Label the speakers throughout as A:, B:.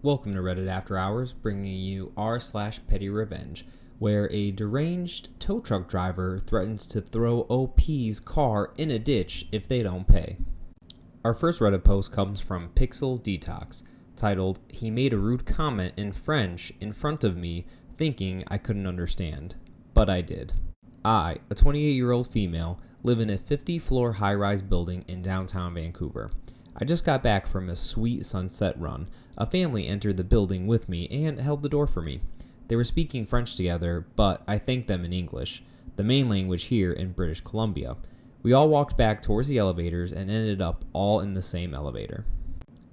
A: Welcome to Reddit After Hours, bringing you r/PettyRevenge, where a deranged tow truck driver threatens to throw OP's car in a ditch if they don't pay. Our first Reddit post comes from Pixel Detox, titled, "He made a rude comment in French in front of me, thinking I couldn't understand. But I did. I, a 28-year-old female, live in a 50-floor high-rise building in downtown Vancouver. I just got back from a sweet sunset run. A family entered the building with me and held the door for me. They were speaking French together, but I thanked them in English, the main language here in British Columbia. We all walked back towards the elevators and ended up all in the same elevator.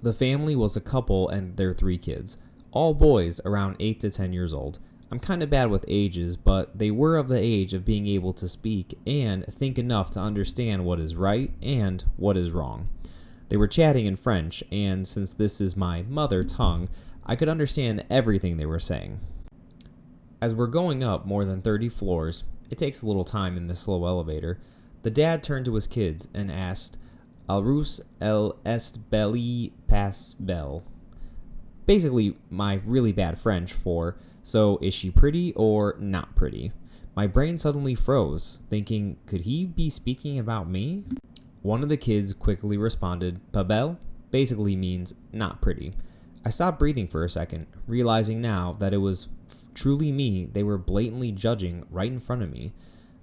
A: The family was a couple and their 3 kids, all boys around 8 to 10 years old. I'm kind of bad with ages, but they were of the age of being able to speak and think enough to understand what is right and what is wrong. They were chatting in French, and since this is my mother tongue, I could understand everything they were saying. As we're going up more than 30 floors, it takes a little time in this slow elevator, the dad turned to his kids and asked, "Alrus el est belli pas belle?" Basically, my really bad French for, "So is she pretty or not pretty?" My brain suddenly froze, thinking, could he be speaking about me? One of the kids quickly responded, "Pas belle?" Basically means not pretty. I stopped breathing for a second, realizing now that it was truly me they were blatantly judging right in front of me.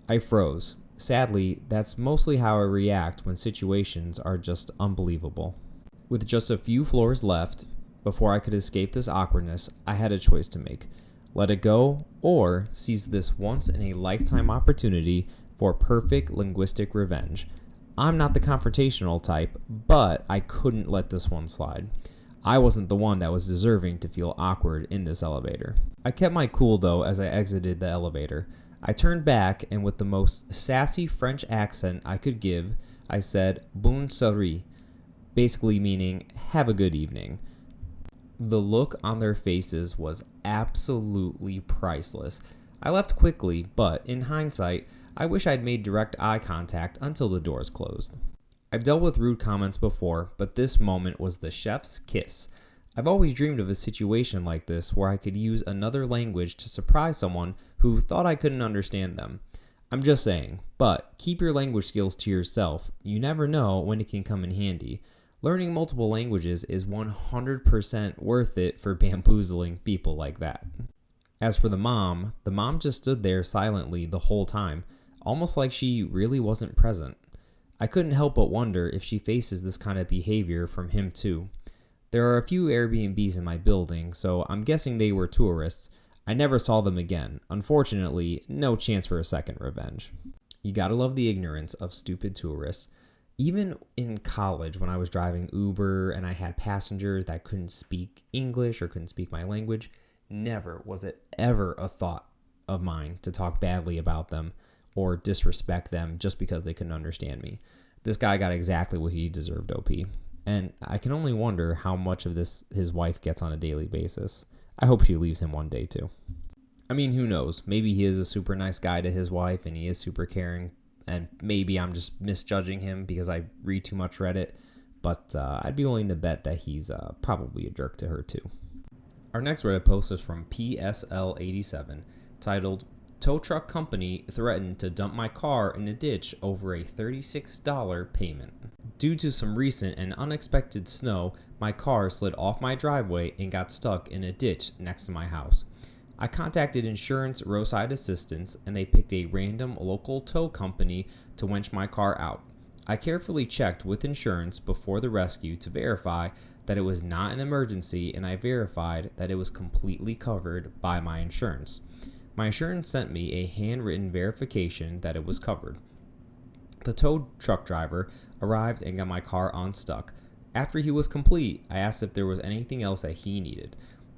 A: I froze. Sadly, that's mostly how I react when situations are just unbelievable. With just a few floors left, before I could escape this awkwardness, I had a choice to make. Let it go, or seize this once-in-a-lifetime opportunity for perfect linguistic revenge. I'm not the confrontational type, but I couldn't let this one slide. I wasn't the one that was deserving to feel awkward in this elevator. I kept my cool though as I exited the elevator. I turned back and with the most sassy French accent I could give, I said, "Bonne soirée," basically meaning, "have a good evening." The look on their faces was absolutely priceless. I left quickly, but in hindsight, I wish I'd made direct eye contact until the doors closed. I've dealt with rude comments before, but this moment was the chef's kiss. I've always dreamed of a situation like this where I could use another language to surprise someone who thought I couldn't understand them. I'm just saying, but keep your language skills to yourself. You never know when it can come in handy. Learning multiple languages is 100% worth it for bamboozling people like that. As for the mom just stood there silently the whole time, almost like she really wasn't present. I couldn't help but wonder if she faces this kind of behavior from him too. There are a few Airbnbs in my building, so I'm guessing they were tourists. I never saw them again. Unfortunately, no chance for a second revenge. You gotta love the ignorance of stupid tourists. Even in college, when I was driving Uber and I had passengers that couldn't speak English or couldn't speak my language, never was it ever a thought of mine to talk badly about them or disrespect them just because they couldn't understand me. This guy got exactly what he deserved, OP. And I can only wonder how much of this his wife gets on a daily basis. I hope she leaves him one day too. I mean, who knows? Maybe he is a super nice guy to his wife and he is super caring. And maybe I'm just misjudging him because I read too much Reddit. But I'd be willing to bet that he's probably a jerk to her too. Our next Reddit post is from PSL87, titled, "Tow truck company threatened to dump my car in a ditch over a $36 payment. Due to some recent and unexpected snow, my car slid off my driveway and got stuck in a ditch next to my house. I contacted Insurance Roadside Assistance and they picked a random local tow company to winch my car out. I carefully checked with insurance before the rescue to verify that it was not an emergency, and I verified that it was completely covered by my insurance. My insurance sent me a handwritten verification that it was covered. The tow truck driver arrived and got my car unstuck. After he was complete, I asked if there was anything else that he needed,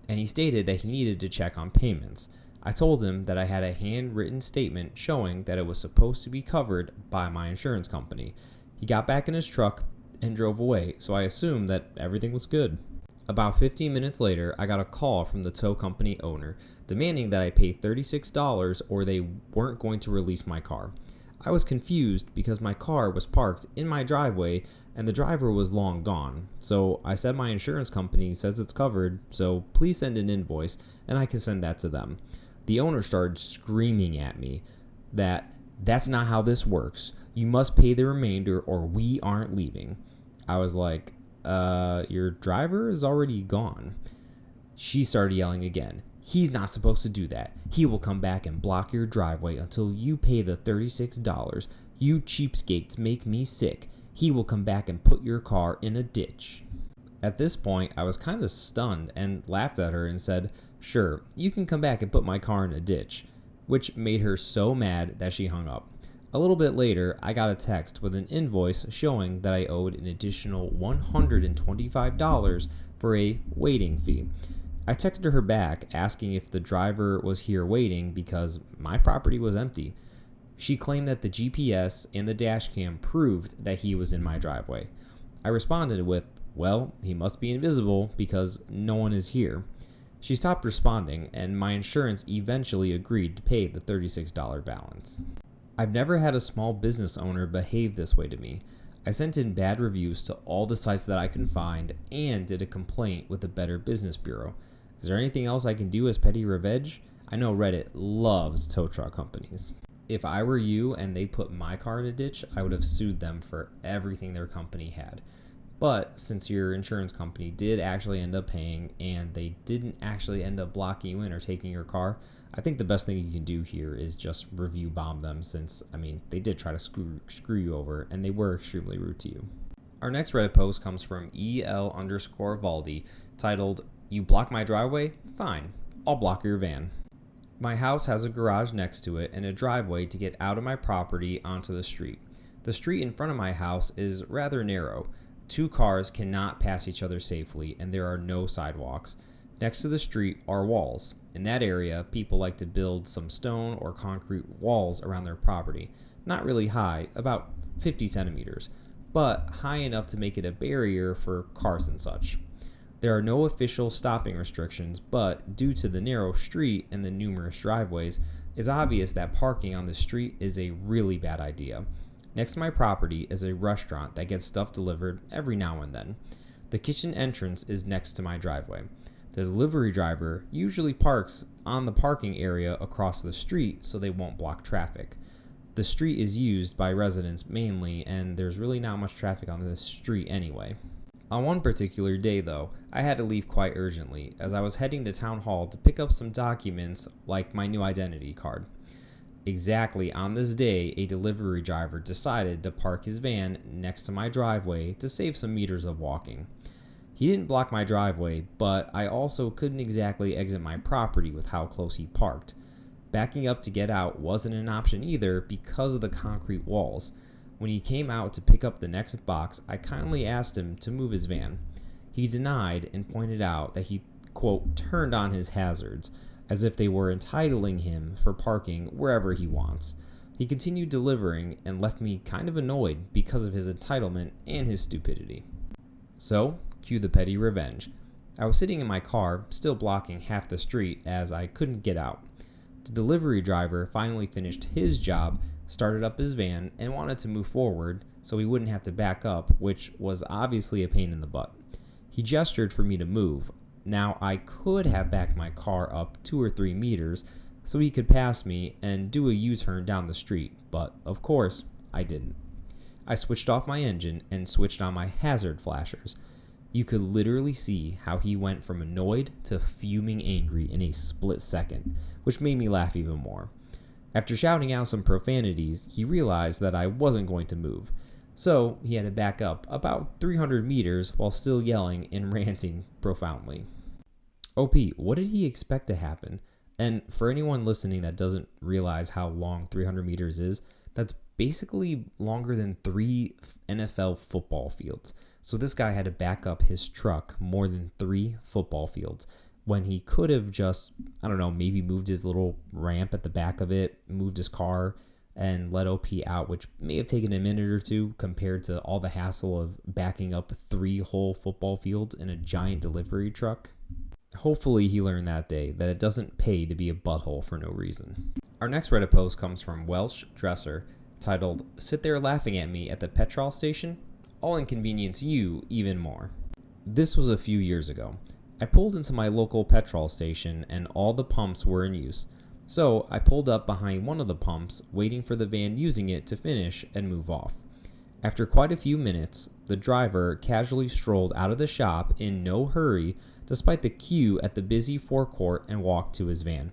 A: and he stated that he needed to check on payments. I told him that I had a handwritten statement showing that it was supposed to be covered by my insurance company. He got back in his truck and drove away, so I assumed that everything was good. About 15 minutes later, I got a call from the tow company owner demanding that I pay $36 or they weren't going to release my car. I was confused because my car was parked in my driveway and the driver was long gone. So I said my insurance company says it's covered, so please send an invoice and I can send that to them. The owner started screaming at me that that's not how this works. You must pay the remainder or we aren't leaving. I was like, your driver is already gone. She started yelling again. He's not supposed to do that. He will come back and block your driveway until you pay the $36. You cheapskates make me sick. He will come back and put your car in a ditch. At this point, I was kind of stunned and laughed at her and said, sure, you can come back and put my car in a ditch, which made her so mad that she hung up. A little bit later, I got a text with an invoice showing that I owed an additional $125 for a waiting fee. I texted her back asking if the driver was here waiting because my property was empty. She claimed that the GPS and the dash cam proved that he was in my driveway. I responded with, well, he must be invisible because no one is here. She stopped responding and my insurance eventually agreed to pay the $36 balance. I've never had a small business owner behave this way to me. I sent in bad reviews to all the sites that I can find and did a complaint with the Better Business Bureau. Is there anything else I can do as PettyRevenge? I know Reddit loves tow truck companies. If I were you and they put my car in a ditch, I would have sued them for everything their company had. But since your insurance company did actually end up paying and they didn't actually end up blocking you in or taking your car, I think the best thing you can do here is just review bomb them since, they did try to screw you over and they were extremely rude to you. Our next Reddit post comes from EL_Valdi titled, "You block my driveway? Fine. I'll block your van." My house has a garage next to it and a driveway to get out of my property onto the street. The street in front of my house is rather narrow. Two cars cannot pass each other safely and there are no sidewalks. Next to the street are walls. In that area, people like to build some stone or concrete walls around their property. Not really high, about 50 centimeters, but high enough to make it a barrier for cars and such. There are no official stopping restrictions, but due to the narrow street and the numerous driveways, it's obvious that parking on the street is a really bad idea. Next to my property is a restaurant that gets stuff delivered every now and then. The kitchen entrance is next to my driveway. The delivery driver usually parks on the parking area across the street so they won't block traffic. The street is used by residents mainly, and there's really not much traffic on this street anyway. On one particular day, though, I had to leave quite urgently as I was heading to town hall to pick up some documents like my new identity card. Exactly on this day, a delivery driver decided to park his van next to my driveway to save some meters of walking. He didn't block my driveway, but I also couldn't exactly exit my property with how close he parked. Backing up to get out wasn't an option either because of the concrete walls. When he came out to pick up the next box, I kindly asked him to move his van. He denied and pointed out that he, quote, turned on his hazards, as if they were entitling him for parking wherever he wants. He continued delivering and left me kind of annoyed because of his entitlement and his stupidity. So, cue the PettyRevenge. I was sitting in my car, still blocking half the street as I couldn't get out. The delivery driver finally finished his job, started up his van, and wanted to move forward so he wouldn't have to back up, which was obviously a pain in the butt. He gestured for me to move. Now, I could have backed my car up 2 or 3 meters so he could pass me and do a U-turn down the street, but of course, I didn't. I switched off my engine and switched on my hazard flashers. You could literally see how he went from annoyed to fuming angry in a split second, which made me laugh even more. After shouting out some profanities, he realized that I wasn't going to move, so he had to back up about 300 meters while still yelling and ranting profoundly. OP, what did he expect to happen? And for anyone listening that doesn't realize how long 300 meters is, that's basically longer than 3 NFL football fields. So this guy had to back up his truck more than 3 football fields when he could have just, maybe moved his little ramp at the back of it, moved his car, and let OP out, which may have taken a minute or two compared to all the hassle of backing up 3 whole football fields in a giant delivery truck. Hopefully he learned that day that it doesn't pay to be a butthole for no reason. Our next Reddit post comes from Welsh Dresser titled, "Sit There Laughing at Me at the Petrol Station? I'll inconvenience you even more." This was a few years ago. I pulled into my local petrol station and all the pumps were in use. So I pulled up behind one of the pumps, waiting for the van using it to finish and move off. After quite a few minutes, the driver casually strolled out of the shop in no hurry despite the queue at the busy forecourt and walked to his van.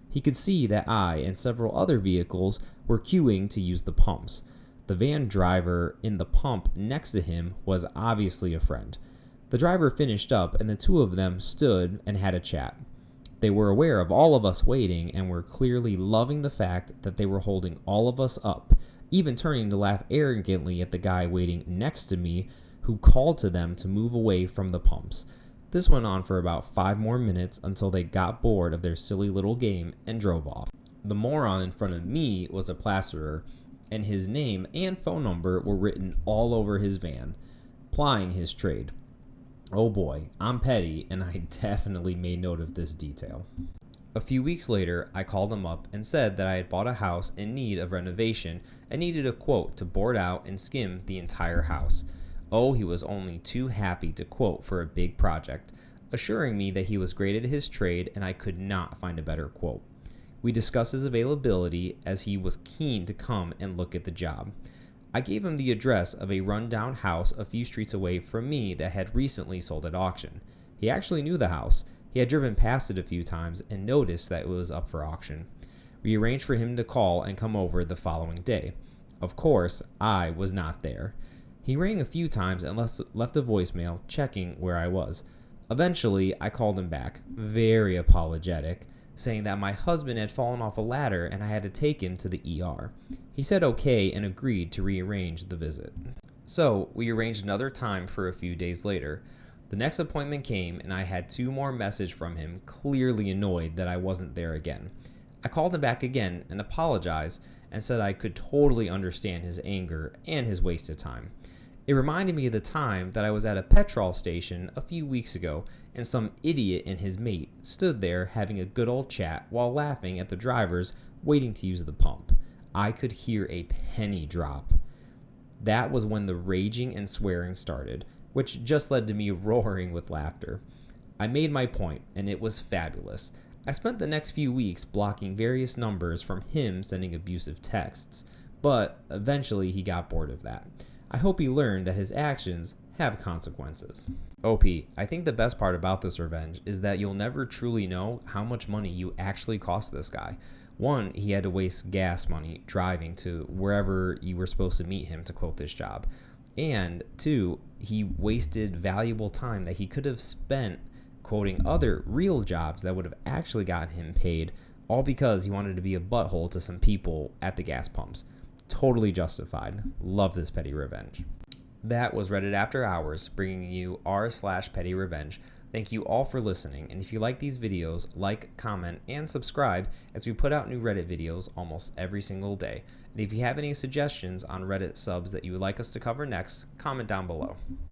A: He could see that I and several other vehicles were queuing to use the pumps. The van driver in the pump next to him was obviously a friend. The driver finished up and the two of them stood and had a chat. They were aware of all of us waiting and were clearly loving the fact that they were holding all of us up, even turning to laugh arrogantly at the guy waiting next to me who called to them to move away from the pumps. This went on for about 5 more minutes until they got bored of their silly little game and drove off. The moron in front of me was a plasterer, and his name and phone number were written all over his van, plying his trade. Oh boy, I'm petty, and I definitely made note of this detail. A few weeks later, I called him up and said that I had bought a house in need of renovation and needed a quote to board out and skim the entire house. Oh, he was only too happy to quote for a big project, assuring me that he was great at his trade and I could not find a better quote. We discussed his availability as he was keen to come and look at the job. I gave him the address of a rundown house a few streets away from me that had recently sold at auction. He actually knew the house. He had driven past it a few times and noticed that it was up for auction. We arranged for him to call and come over the following day. Of course, I was not there. He rang a few times and left a voicemail checking where I was. Eventually, I called him back, very apologetic, saying that my husband had fallen off a ladder and I had to take him to the ER. He said okay and agreed to rearrange the visit. So, we arranged another time for a few days later. The next appointment came and I had 2 more messages from him, clearly annoyed that I wasn't there again. I called him back again and apologized and said I could totally understand his anger and his wasted time. It reminded me of the time that I was at a petrol station a few weeks ago and some idiot and his mate stood there having a good old chat while laughing at the drivers waiting to use the pump. I could hear a penny drop. That was when the raging and swearing started, which just led to me roaring with laughter. I made my point, and it was fabulous. I spent the next few weeks blocking various numbers from him sending abusive texts, but eventually he got bored of that. I hope he learned that his actions have consequences. OP, I think the best part about this revenge is that you'll never truly know how much money you actually cost this guy. 1, he had to waste gas money driving to wherever you were supposed to meet him to quote this job. And 2, he wasted valuable time that he could have spent quoting other real jobs that would have actually gotten him paid, all because he wanted to be a butthole to some people at the gas pumps. Totally justified. Love this petty revenge. That was Reddit After Hours, bringing you r/PettyRevenge. Thank you all for listening, and if you like these videos, like, comment, and subscribe as we put out new Reddit videos almost every single day. And if you have any suggestions on Reddit subs that you would like us to cover next, comment down below.